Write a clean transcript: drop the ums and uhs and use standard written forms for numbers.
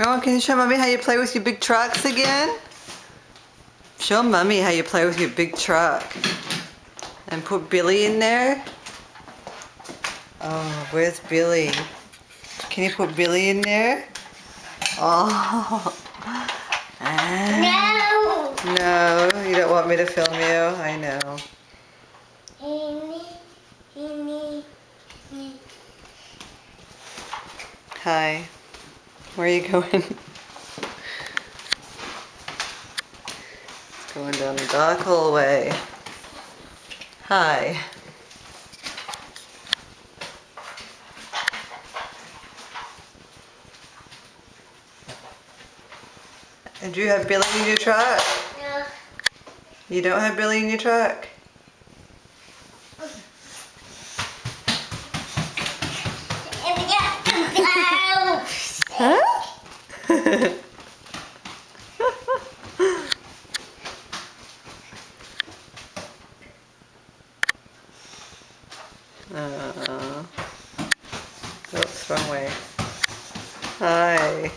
Rowan, can you show Mommy how you play with your big trucks again? Show Mommy how you play with your big truck. And put Billy in there. Oh, where's Billy? Can you put Billy in there? Oh. Ah. No! No, you don't want me to film you? I know. Hi. Where are you going? Going down the dock hallway. Hi. And do you have Billy in your truck? No. You don't have Billy in your truck? Huh? Oops, wrong way. Hi.